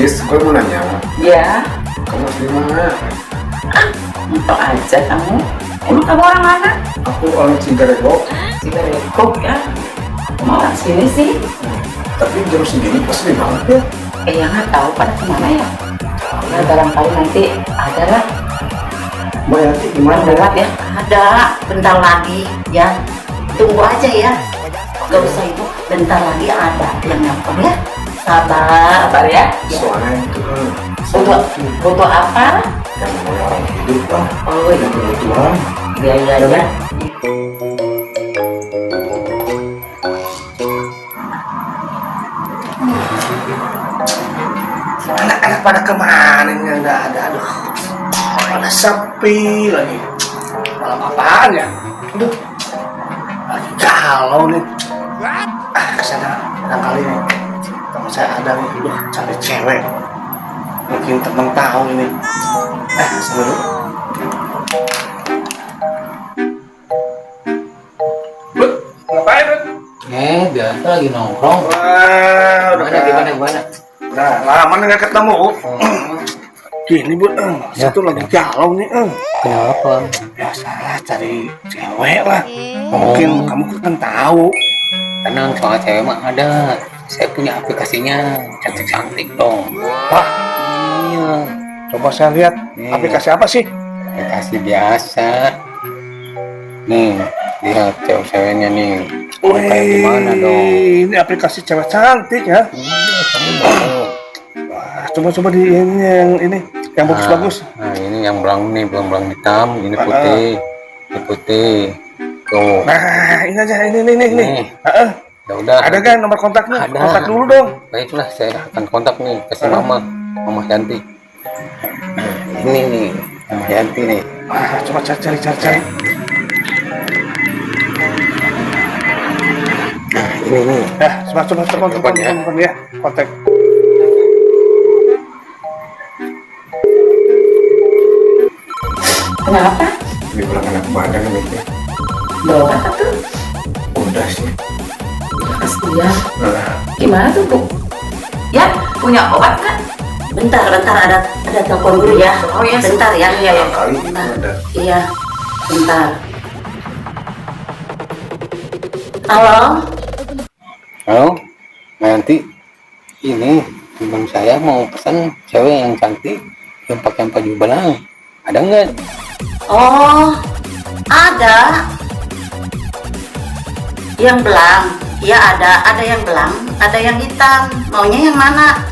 Tis, gue mau nanya. Ya, Kamu asli mana? itu aja kamu. Emang kamu orang mana? Aku orang Cigarego. Cigarego ya. Kamu orang sini sih? Tapi jam segini pasti banget ya. Ya nggak tahu pada kemana ya. Ya barangkali nanti ada lah. Mbak Yanti gimana? Lewat ya. Ada. Bentar lagi ya. Tunggu aja ya. Gak usah itu. Bentar lagi ada yang nelfon ya. Sabar ya. Soalnya itu kan. Foto apa? Yang namanya orang hidup lah. Oh Yang punya Tuhan. iya. Anak-anak pada kemana ini yang nggak ada? Aduh, pada sepi lagi. Malam apaan ya? Aduh, lagi galau nih. Kesana kali nih. Teman saya ada nih, aduh, cari cewek. Mungkin temen tahu ini. Kesana dulu. Bud, ngapain Bud? Biasa lagi nongkrong. Wah, Gimana? Nah, lama nggak ketemu. Gini Bud, situ lagi galau nih. Kenapa? Biasalah cari cewek lah. Mungkin kamu kan tahu. Tenang, soal cewek mah ada. Saya punya aplikasinya, cantik-cantik dong. Wah, Iya, coba saya lihat Nih. aplikasi apa sih? aplikasi biasa. Nih, lihat cewek-ceweknya nih. Kayak gimana dong? Ini aplikasi cewek cantik ya. Iya, kamu mau. Wah, coba di ini yang bagus-bagus. Nah, ini yang belang nih, belang hitam. Ini putih. Ini putih. Tuh. Nah, ini aja, ini. Nih. Heeh. Ya udah. Ada kan nomor kontaknya? Ada. Kontak dulu dong. Baiklah, saya akan kontak nih kasih Mama Yanti. Nah, ini nih, Mama Yanti nih. Coba cari. Nah, ini nih. Coba telepon ya. Kontak. Kenapa? Dibilang anak badan gitu. Bawa apa tuh? Udah sih. Kasihan. Nah, Gimana tuh Bu? Ya, punya obat kan? Bentar, ada telepon dulu ya. Oh iya, bentar ya. Iya. kali itu Bentar. ada. Iya, bentar. Halo? Halo, Mbak Yanti. Ini teman saya mau pesan cewek yang cantik yang pakai baju belang. Ada nggak? Oh, ada. Yang belang. Iya ada yang belang, ada yang hitam. Maunya yang mana?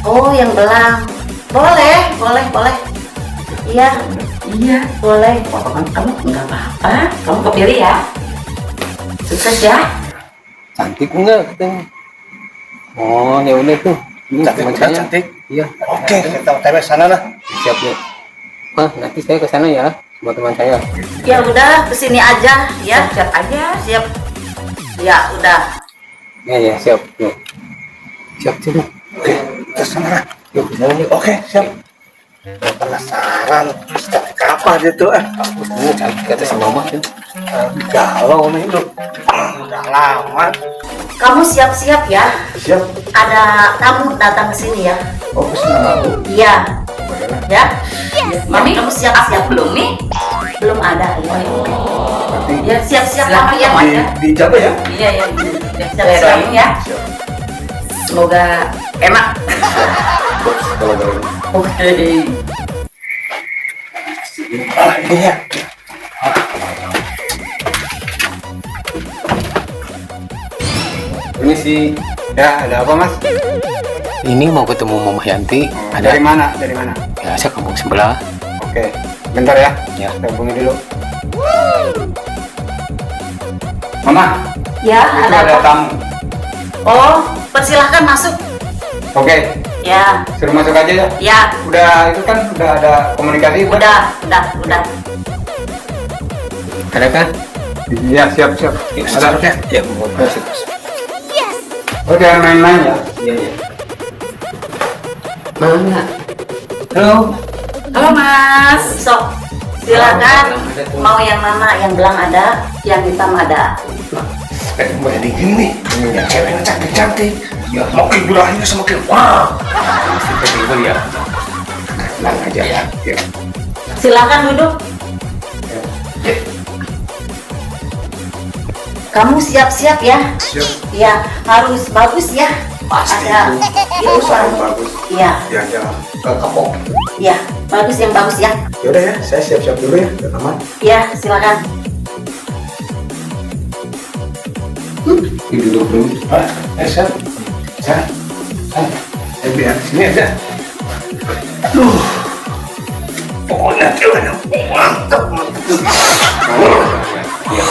Oh, yang belang. Boleh. Iya, boleh. Kamu nggak apa-apa. Kamu kepilih ya. Sukses ya. Cantik nggak katanya? Oh, ya udah tuh. Ini teman saya. Cantik. Iya. Oke, kita tewek sana lah. Siap ya. Nanti saya ke sana ya, sama teman saya. Ya udah, kesini aja ya. Siap aja. Siap. Ya udah. Ya, siap. Yuk. Siap. Oke, ke sana lah. Yuk, ke sana yuk. Oke, siap. Penasaran, cantik apa dia tuh? Ini cantik kata si Mama tuh. Galau nih lu. Udah lama. Kamu siap-siap ya. Siap. Ada tamu datang ke sini ya. Oh, kesana aku. Iya. Ya. Mami, kamu siap-siap belum nih? Belum ada. Nanti Ya siap-siap kamu ya Mas ya. dijaga ya. Iya ya. Siap-siap ya. Semoga enak. Bos, kalau dari Oke. ini ya. Ini sih. Ya, ada apa Mas? Ini mau ketemu Mama Yanti. Dari mana? Dari mana? Ya, saya kampung sebelah. Oke, bentar ya. Ya. Saya hubungi dulu. Mama, Ya, itu ada ada apa? tamu. Oh, persilahkan masuk. Oke, Ya. suruh masuk aja ya. Ya, Udah itu kan udah ada komunikasi. udah. Ada kan? Iya, siap. Ada. Ya. Ya, Oh, jangan main-main ya. Iya. Mana? Halo. Halo Mas. Sok. Silakan. Mau yang mana? Yang belang ada, yang hitam ada. Mbak jadi gini nih. Ceweknya cantik-cantik. Ya, makin berakhirnya semakin wah. Mesti tidur ya. Tenang aja ya. Ya. Silakan duduk. Kamu siap-siap ya? Siap. Ya, harus bagus ya. Pasti Ada itu. itu Yang bagus. Ya, Ya, jangan kapok. ya, bagus yang bagus ya. Yaudah ya, saya siap-siap dulu ya, biar aman. Ya, silakan. Duduk dulu. Saya biar sini aja. Aduh, pokoknya kayaknya mantap. Ya.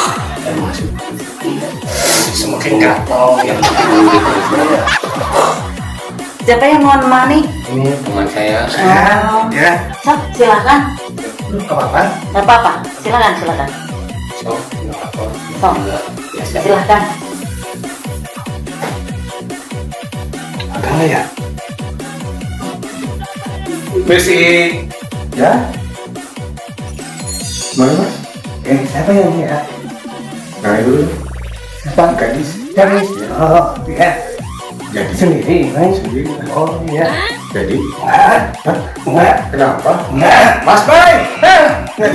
Semakin gatal ya. Siapa yang mau menemani? Ini teman saya. Ya, Sok, silakan. apa-apa? Gak apa-apa. Silakan. So, nggak apa. Sok, Biasa. silakan. Ada nggak ya? Besi. Ya. Mana mas? Siapa yang ini ya? Nah dulu. Siapa? Gadis. Oh, ya. Jadi sendiri, main sendiri. Oh iya. Jadi? Enggak. Kenapa? Enggak. Mas Bay. Mas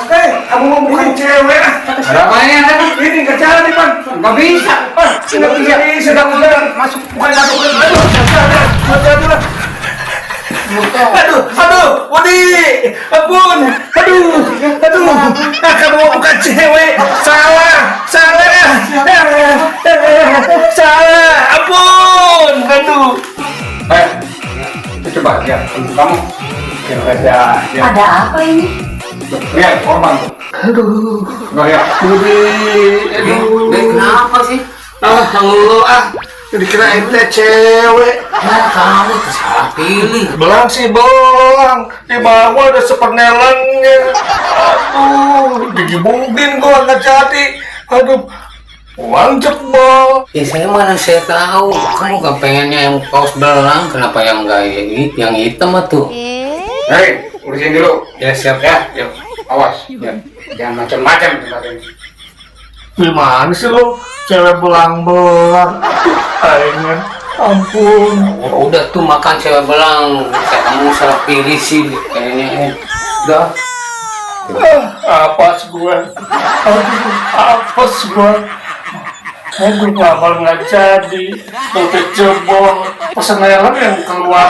Bay. Kamu mau bukan cewek? Ada apanya? Ini nggak jalan nih Pan. Nggak bisa. Nggak bisa. Udah masuk. Bukan masuk. Aduh. Aduh, Budi, ampun, aduh, kamu bukan cewek, salah, ampun, aduh. Coba ya, kamu. Ya. Ada apa ini? Lihat korban. Aduh, Nggak ya. Budi, aduh. Kenapa sih? Allah, dikira ente cewek. Ya kamu salah pilih. Belang sih belang, di bawah ada sepenelangnya. Aduh, digibungin gua nggak jadi. Aduh, uang jebol. Ya saya tahu. Kamu gak pengennya yang paus belang, kenapa yang enggak yang hitam tuh? Hei, urusin dulu. Ya siap Ya, yuk. Awas. Ya. Jangan macam-macam tempat ini. Gimana sih lo, cewek belang-belang? Aingnya, ampun. Udah tuh makan cewek belang. Kamu salah pilih sih kayaknya. Udah. Apes gua. Aduh, apes gua. Aduh, nggak jadi. Dompet jebol. Pesenelan yang keluar.